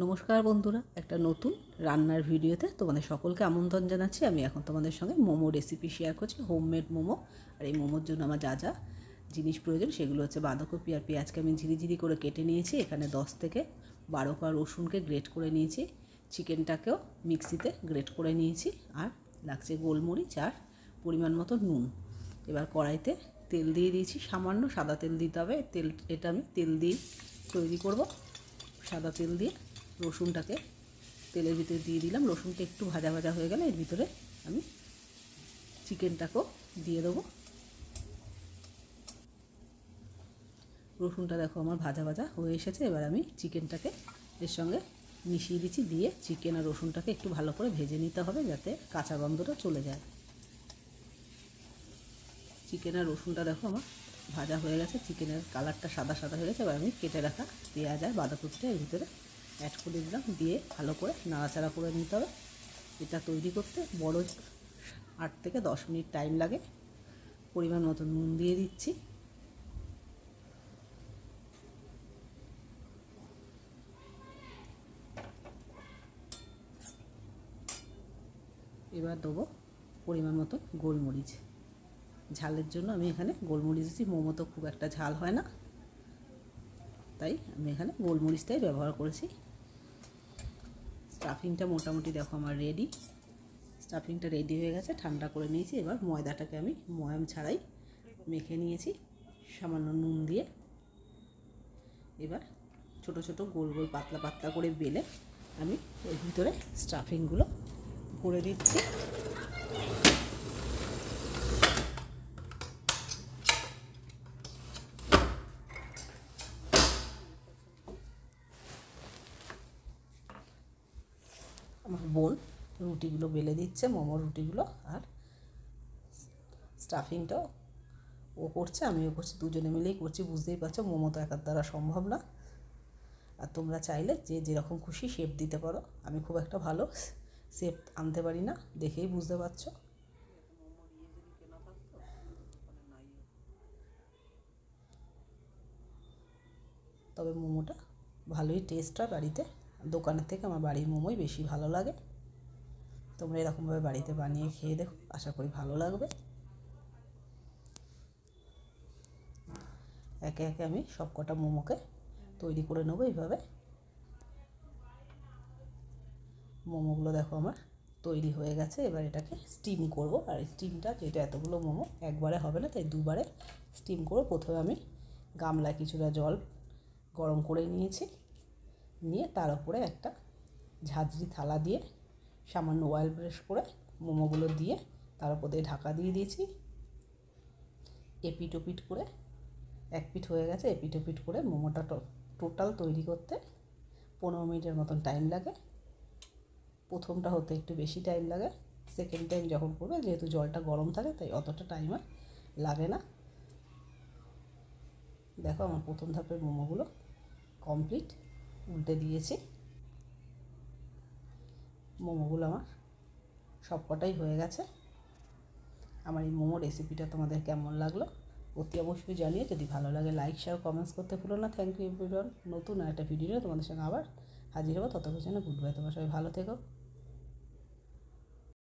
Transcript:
নমস্কার বন্ধুরা, একটা নতুন রান্নার ভিডিওতে তোমাদের সকলকে আমন্ত্রণ জানাচ্ছি। আমি এখন তোমাদের সঙ্গে মোমো রেসিপি শেয়ার করছি, হোমমেড মোমো। আর এই মোমোর জন্য আমার যা যা জিনিস প্রয়োজন সেগুলো হচ্ছে বাঁধাকপি আর পেঁয়াজকে আমি ঝিরিঝিরি করে কেটে নিয়েছি। এখানে 10 থেকে 12 কোয়া রসুনকে গ্রেট করে নিয়েছি। চিকেনটাকেও মিক্সিতে গ্রেট করে নিয়েছি। আর লাগছে গোলমরিচ আর পরিমাণ মতো নুন। এবার কড়াইতে তেল দিয়ে দিয়েছি, সামান্য সাদা তেল দিতে হবে। এটা আমি তেল দিয়ে তৈরি করব। সাদা তেল দিয়ে রসুনটাকে তেলের ভিতরে দিয়ে দিলাম। রসুনটা একটু ভাজা ভাজা হয়ে গেলে এর ভিতরে আমি চিকেনটাকেও দিয়ে দেবো। রসুনটা দেখো আমার ভাজা ভাজা হয়ে এসেছে। এবার আমি চিকেনটাকে এর সঙ্গে মিশিয়ে দিচ্ছি। দিয়ে চিকেন আর রসুনটাকে একটু ভালো করে ভেজে নিতে হবে, যাতে কাঁচা গন্ধটা চলে যায়। চিকেন আর রসুনটা দেখো আমার ভাজা হয়ে গেছে, চিকেনের কালারটা সাদা সাদা হয়ে গেছে। এবার আমি কেটে রাখা পেঁয়াজ আর বাঁধাকপিটা এর ভিতরে অ্যাড করে দিলাম। দিয়ে ভালো করে নাড়াচাড়া করে নিতে হবে। এটা তৈরি করতে বড় 8 থেকে 10 মিনিট টাইম লাগে। পরিমাণ মতো নুন দিয়ে দিচ্ছি। এবার দেবো পরিমাণ মতো গোলমরিচ। ঝালের জন্য আমি এখানে গোলমরিচ দিচ্ছি। মোমো তো খুব একটা ঝাল হয় না, তাই আমি এখানে গোলমরিচটাই ব্যবহার করেছি। স্টাফিংটা মোটামুটি দেখো আমার রেডি। স্টাফিংটা রেডি হয়ে গেছে, ঠান্ডা করে নিয়েছি। এবার ময়দাটাকে আমি ময়াম ছাড়াই মেখে নিয়েছি সামান্য নুন দিয়ে। এবার ছোট ছোট গোল গোল পাতলা পাতলা করে বেলে আমি এর ভিতরে স্টাফিংগুলো করে দিচ্ছি। আমার বোন রুটিগুলো বেলে দিচ্ছে, মোমোর রুটিগুলো। আর স্টাফিংটাও ও করছে, আমিও করছি, দুজনে মিলেই করছি। বুঝতেই পারছো মোমো তো একার দ্বারা সম্ভব না। আর তোমরা চাইলে যে যেরকম খুশি শেপ দিতে পারো। আমি খুব একটা ভালো শেপ আনতে পারি না, দেখেই বুঝতে পারছো। তবে মোমোটা ভালোই টেস্ট হয় বাড়িতে। দোকানের থেকে আমার বাড়ির মোমোই বেশি ভালো লাগে। তোমরা এরকমভাবে বাড়িতে বানিয়ে খেয়ে দেখো, আশা করি ভালো লাগবে। একে একে আমি সব কটা মোমোকে তৈরি করে নেবো এইভাবে। মোমোগুলো দেখো আমার তৈরি হয়ে গেছে। এবার এটাকে স্টিম করব। আর স্টিমটা, যেটা এতগুলো মোমো একবারে হবে না, তাই দুবারে স্টিম করব। প্রথমে আমি গামলায় কিছুটা জল গরম করে নিয়েছি। নিয়ে তার উপরে একটা ঝাঁঝরি থালা দিয়ে সামান্য অয়েল ব্রাশ করে মোমোগুলো দিয়ে তার উপর দিয়ে ঢাকা দিয়ে দিয়েছি। এপিট ওপিট করে, এক পিঠ হয়ে গেছে, এপিট ওপিট করে মোমোটা টোটাল তৈরি করতে 15 মিনিটের মতন টাইম লাগে। প্রথমটা হতে একটু বেশি টাইম লাগে, সেকেন্ড টাইম যখন করবে, যেহেতু জলটা গরম থাকে তাই অতটা টাইম আর লাগে না। দেখো আমার প্রথম ধাপের মোমোগুলো কমপ্লিট। উল্টে দিয়েছি। মোমোগুলো আমার সবকটাই হয়ে গেছে। আমার এই মোমো রেসিপিটা তোমাদের কেমন লাগলো অতি অবশ্যই জানিয়ে। যদি ভালো লাগে লাইক শেয়ার কমেন্টস করতে ভুলো না। Thank you everyone. নতুন একটা ভিডিও তোমাদের সঙ্গে আবার হাজির হবো। ততক্ষণ জন্য গুড বাই। তোমরা সবাই ভালো থেকো।